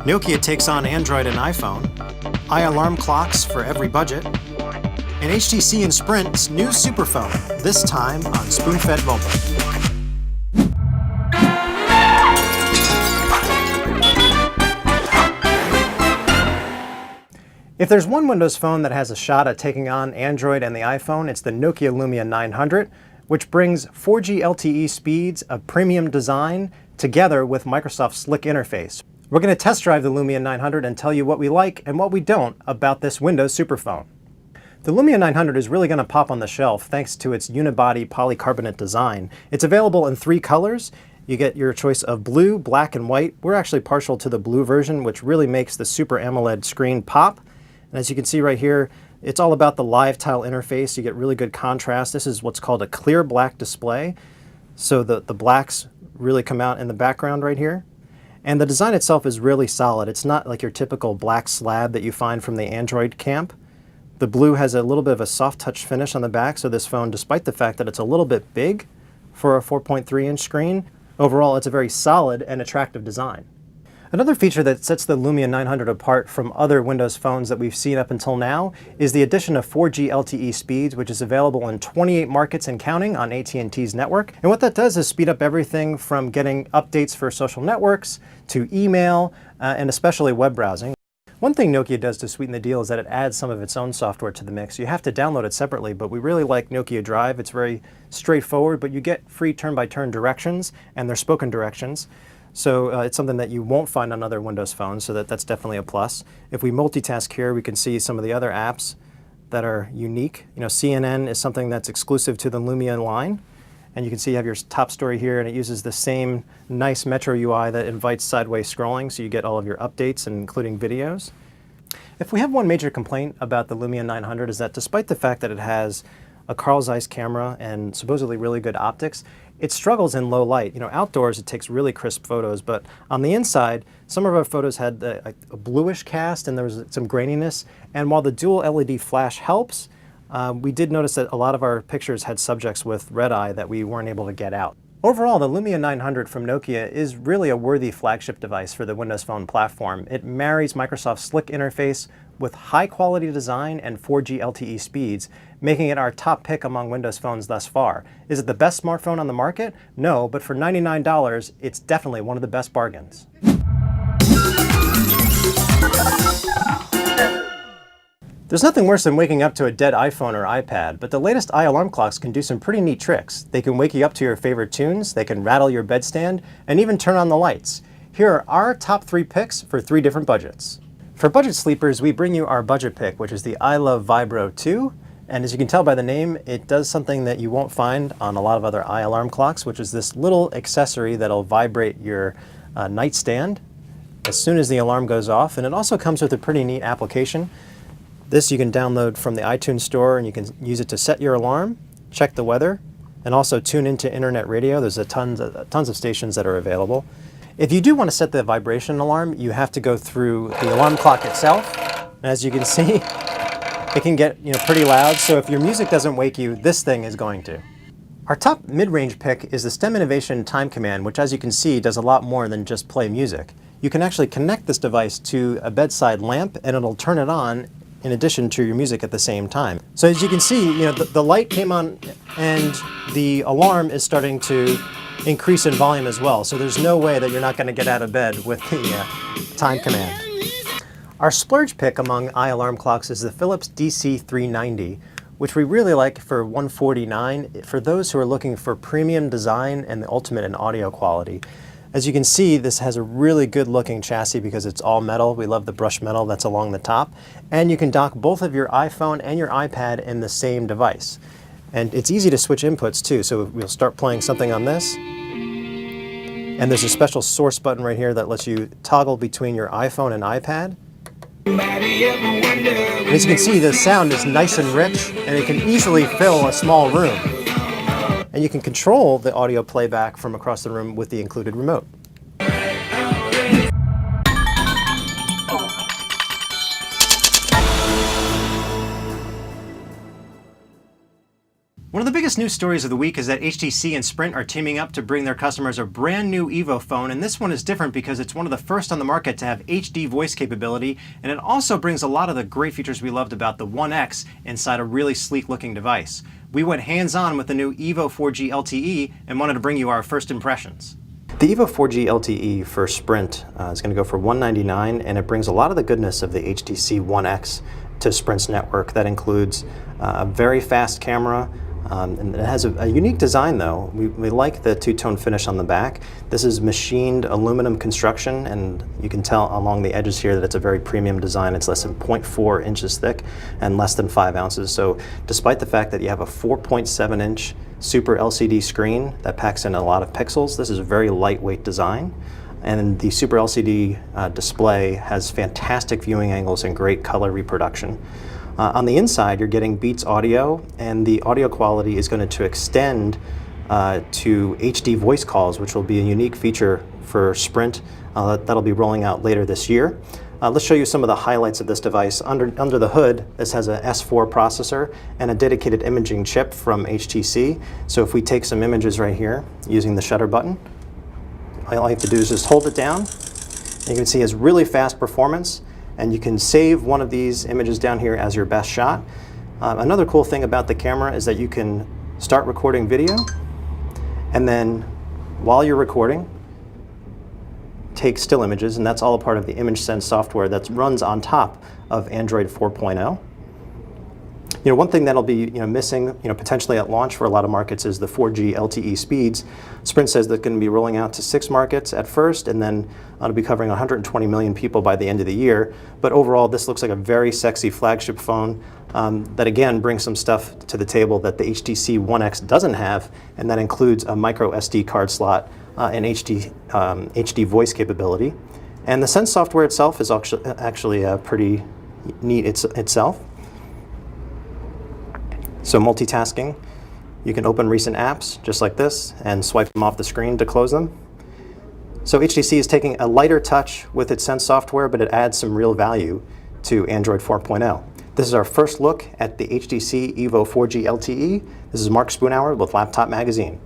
Nokia takes on Android and iPhone, iAlarm clocks for every budget, and HTC and Sprint's new superphone, this time on SpoonFed Mobile. If there's one Windows phone that has a shot at taking on Android and the iPhone, it's the Nokia Lumia 900, which brings 4G LTE speeds, a premium design, together with Microsoft's slick interface. We're going to test drive the Lumia 900 and tell you what we like and what we don't about this Windows superphone. The Lumia 900 is really going to pop on the shelf thanks to its unibody polycarbonate design. It's available in 3 colors. You get your choice of blue, black, and white. We're actually partial to the blue version, which really makes the Super AMOLED screen pop. And as you can see right here, it's all about the live tile interface. You get really good contrast. This is what's called a clear black display. So the blacks really come out in the background right here. And the design itself is really solid. It's not like your typical black slab that you find from the Android camp. The blue has a little bit of a soft touch finish on the back, so this phone, despite the fact that it's a little bit big for a 4.3-inch screen, overall it's a very solid and attractive design. Another feature that sets the Lumia 900 apart from other Windows phones that we've seen up until now is the addition of 4G LTE speeds, which is available in 28 markets and counting on AT&T's network. And what that does is speed up everything from getting updates for social networks to email and especially web browsing. One thing Nokia does to sweeten the deal is that it adds some of its own software to the mix. You have to download it separately, but we really like Nokia Drive. It's very straightforward, but you get free turn-by-turn directions, and they're spoken directions. So it's something that you won't find on other Windows phones, so that's definitely a plus. If we multitask here, we can see some of the other apps that are unique. You know, CNN is something that's exclusive to the Lumia line. And you can see you have your top story here, and it uses the same nice Metro UI that invites sideways scrolling, so you get all of your updates, including videos. If we have one major complaint about the Lumia 900 is that despite the fact that it has a Carl Zeiss camera and supposedly really good optics, it struggles in low light. You know, outdoors it takes really crisp photos, but on the inside, some of our photos had a bluish cast and there was some graininess. And while the dual LED flash helps, we did notice that a lot of our pictures had subjects with red eye that we weren't able to get out. Overall, the Lumia 900 from Nokia is really a worthy flagship device for the Windows Phone platform. It marries Microsoft's slick interface with high-quality design and 4G LTE speeds, making it our top pick among Windows phones thus far. Is it the best smartphone on the market? No, but for $99, it's definitely one of the best bargains. There's nothing worse than waking up to a dead iPhone or iPad, but the latest iAlarm clocks can do some pretty neat tricks. They can wake you up to your favorite tunes, they can rattle your bedstand, and even turn on the lights. Here are our top 3 picks for 3 different budgets. For budget sleepers, we bring you our budget pick, which is the iLove Vibro 2. And as you can tell by the name, it does something that you won't find on a lot of other iAlarm clocks, which is this little accessory that'll vibrate your nightstand as soon as the alarm goes off. And it also comes with a pretty neat application. This you can download from the iTunes store, and you can use it to set your alarm, check the weather, and also tune into internet radio. There's tons of stations that are available. If you do want to set the vibration alarm, you have to go through the alarm clock itself. And as you can see, it can get pretty loud, so if your music doesn't wake you, this thing is going to. Our top mid-range pick is the STEM Innovation Time Command, which as you can see does a lot more than just play music. You can actually connect this device to a bedside lamp and it'll turn it on in addition to your music at the same time. So as you can see, the light came on and the alarm is starting to increase in volume as well. So there's no way that you're not going to get out of bed with the time command. Our splurge pick among iAlarm clocks is the Philips DC390, which we really like for $149 for those who are looking for premium design and the ultimate in audio quality. As you can see, this has a really good looking chassis because it's all metal. We love the brushed metal that's along the top. And you can dock both of your iPhone and your iPad in the same device. And it's easy to switch inputs too, so we'll start playing something on this. And there's a special source button right here that lets you toggle between your iPhone and iPad. And as you can see, the sound is nice and rich, and it can easily fill a small room. And you can control the audio playback from across the room with the included remote. One of the biggest news stories of the week is that HTC and Sprint are teaming up to bring their customers a brand new EVO phone, and this one is different because it's one of the first on the market to have HD voice capability, and it also brings a lot of the great features we loved about the One X inside a really sleek looking device. We went hands-on with the new EVO 4G LTE and wanted to bring you our first impressions. The EVO 4G LTE for Sprint is going to go for $199, and it brings a lot of the goodness of the HTC One X to Sprint's network. That includes a very fast camera, and it has a unique design though. We like the two-tone finish on the back. This is machined aluminum construction, and you can tell along the edges here that it's a very premium design. It's less than 0.4 inches thick and less than 5 ounces. So despite the fact that you have a 4.7-inch Super LCD screen that packs in a lot of pixels, this is a very lightweight design. And the Super LCD display has fantastic viewing angles and great color reproduction. On the inside, you're getting Beats audio, and the audio quality is going to extend to HD voice calls, which will be a unique feature for Sprint that'll be rolling out later this year. Let's show you some of the highlights of this device. Under the hood, this has a S4 processor and a dedicated imaging chip from HTC. So if we take some images right here using the shutter button, all you have to do is just hold it down. And you can see it has really fast performance, and you can save one of these images down here as your best shot. Another cool thing about the camera is that you can start recording video, and then while you're recording, take still images, and that's all a part of the ImageSense software that runs on top of Android 4.0. One thing that'll be missing potentially at launch for a lot of markets is the 4G LTE speeds. Sprint says they're going to be rolling out to 6 markets at first, and then it'll be covering 120 million people by the end of the year. But overall, this looks like a very sexy flagship phone that again brings some stuff to the table that the HTC One X doesn't have, and that includes a micro SD card slot and HD voice capability. And the Sense software itself is actually pretty neat itself. So multitasking, you can open recent apps just like this and swipe them off the screen to close them. So HTC is taking a lighter touch with its Sense software, but it adds some real value to Android 4.0. This is our first look at the HTC EVO 4G LTE. This is Mark Spoonauer with Laptop Magazine.